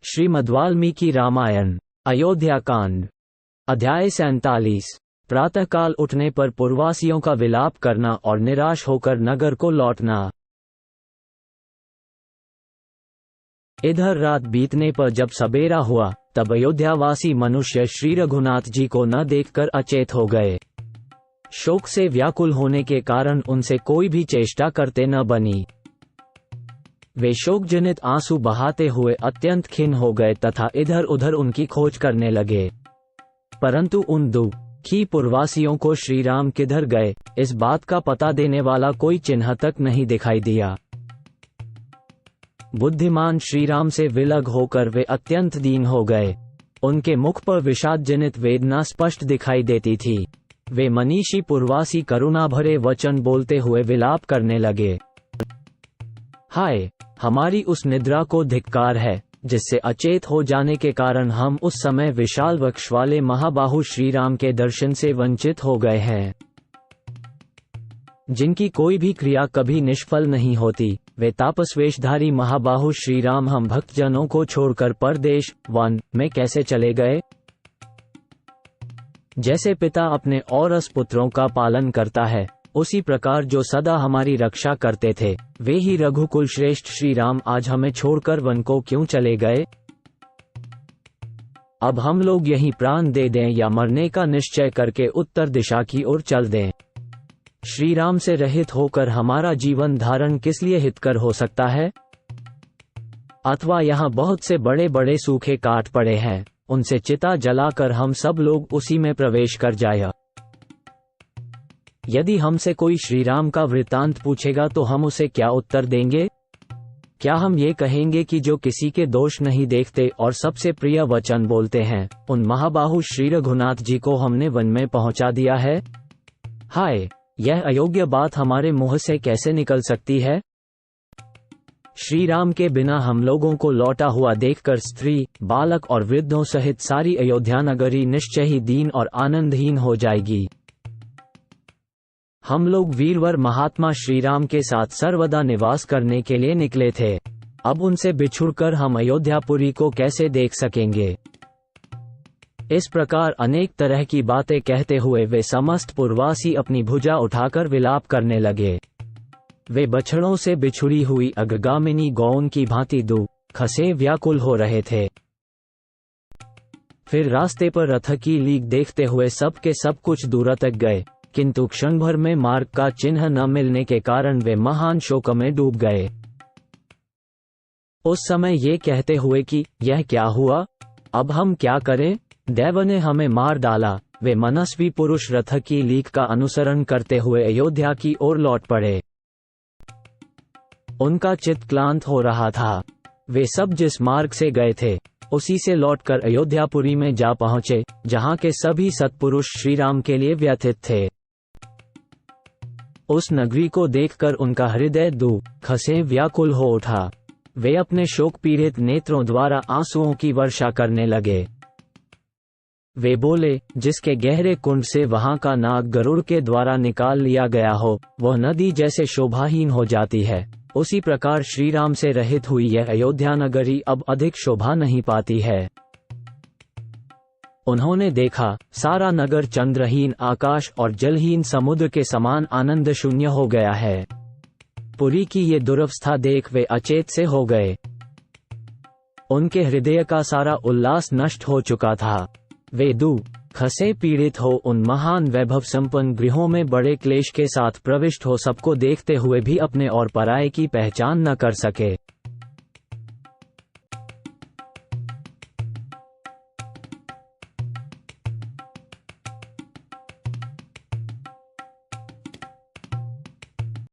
श्रीमद्वाल्मीकि रामायण अयोध्या कांड अध्याय 47। प्रातःकाल उठने पर पुरवासियों का विलाप करना और निराश होकर नगर को लौटना। इधर रात बीतने पर जब सबेरा हुआ तब अयोध्यावासी मनुष्य श्री रघुनाथ जी को न देखकर अचेत हो गए। शोक से व्याकुल होने के कारण उनसे कोई भी चेष्टा करते न बनी। वे शोकजनित आंसू बहाते हुए अत्यंत खिन्न हो गए तथा इधर उधर उनकी खोज करने लगे, परंतु उन दुखी पुरवासियों को श्रीराम किधर गए इस बात का पता देने वाला कोई चिन्ह तक नहीं दिखाई दिया। बुद्धिमान श्रीराम से विलग होकर वे अत्यंत दीन हो गए। उनके मुख पर विषाद जनित वेदना स्पष्ट दिखाई देती थी। वे मनीषी पुरवासी करुणा भरे वचन बोलते हुए विलाप करने लगे। हाय, हमारी उस निद्रा को धिक्कार है जिससे अचेत हो जाने के कारण हम उस समय विशाल वक्ष वाले महाबाहु श्रीराम के दर्शन से वंचित हो गए हैं, जिनकी कोई भी क्रिया कभी निष्फल नहीं होती। वे तापसवेशधारी महाबाहु श्रीराम हम भक्तजनों को छोड़कर परदेश वन में कैसे चले गए? जैसे पिता अपने औरस पुत्रों का पालन करता है, उसी प्रकार जो सदा हमारी रक्षा करते थे वे ही रघुकुल श्रेष्ठ श्री राम आज हमें छोड़कर वन को क्यों चले गए? अब हम लोग यहीं प्राण दे दें या मरने का निश्चय करके उत्तर दिशा की ओर चल दें। श्री राम से रहित होकर हमारा जीवन धारण किस लिए हितकर हो सकता है? अथवा यहाँ बहुत से बड़े बड़े सूखे काट पड़े हैं, उनसे चिता जलाकर हम सब लोग उसी में प्रवेश कर जाए। यदि हमसे कोई श्रीराम का वृत्तांत पूछेगा तो हम उसे क्या उत्तर देंगे? क्या हम ये कहेंगे कि जो किसी के दोष नहीं देखते और सबसे प्रिय वचन बोलते हैं, उन महाबाहु श्री रघुनाथ जी को हमने वन में पहुंचा दिया है? हाय, यह अयोग्य बात हमारे मुंह से कैसे निकल सकती है? श्री राम के बिना हम लोगों को लौटा हुआ देखकर स्त्री, बालक और वृद्धों सहित सारी अयोध्या नगरी निश्चय ही दीन और आनंदहीन हो जाएगी। हम लोग वीरवर महात्मा श्रीराम के साथ सर्वदा निवास करने के लिए निकले थे। अब उनसे बिछुड़कर हम अयोध्यापुरी को कैसे देख सकेंगे? इस प्रकार अनेक तरह की बातें कहते हुए वे समस्त पुरवासी अपनी भुजा उठाकर विलाप करने लगे। वे बछड़ों से बिछुड़ी हुई अग्रगामिनी गौन की भांति दुख से व्याकुल हो रहे थे। फिर रास्ते पर रथ की लीक देखते हुए सब के सब कुछ दूर तक गए, किंतु क्षण भर में मार्ग का चिन्ह न मिलने के कारण वे महान शोक में डूब गए। उस समय ये कहते हुए कि यह क्या हुआ, अब हम क्या करें? दैव ने हमें मार डाला। वे मनस्वी पुरुष रथ की लीक का अनुसरण करते हुए अयोध्या की ओर लौट पड़े। उनका चित्त क्लांत हो रहा था। वे सब जिस मार्ग से गए थे उसी से लौटकर अयोध्यापुरी में जा पहुंचे, जहां के सभी सत्पुरुष श्रीराम के लिए व्यथित थे। उस नगरी को देखकर उनका हृदय दुख से व्याकुल हो उठा। वे अपने शोक पीड़ित नेत्रों द्वारा आंसुओं की वर्षा करने लगे। वे बोले, जिसके गहरे कुंड से वहां का नाग गरुड़ के द्वारा निकाल लिया गया हो, वह नदी जैसे शोभाहीन हो जाती है, उसी प्रकार श्रीराम से रहित हुई यह अयोध्या नगरी अब अधिक शोभा नहीं पाती है। उन्होंने देखा, सारा नगर चंद्रहीन आकाश और जलहीन समुद्र के समान आनंद शून्य हो गया है। पुरी की ये दुरवस्था देख वे अचेत से हो गए। उनके हृदय का सारा उल्लास नष्ट हो चुका था। वे दुख से पीड़ित हो उन महान वैभव संपन्न गृहों में बड़े क्लेश के साथ प्रविष्ट हो सबको देखते हुए भी अपने और पराये की पहचान न कर सके।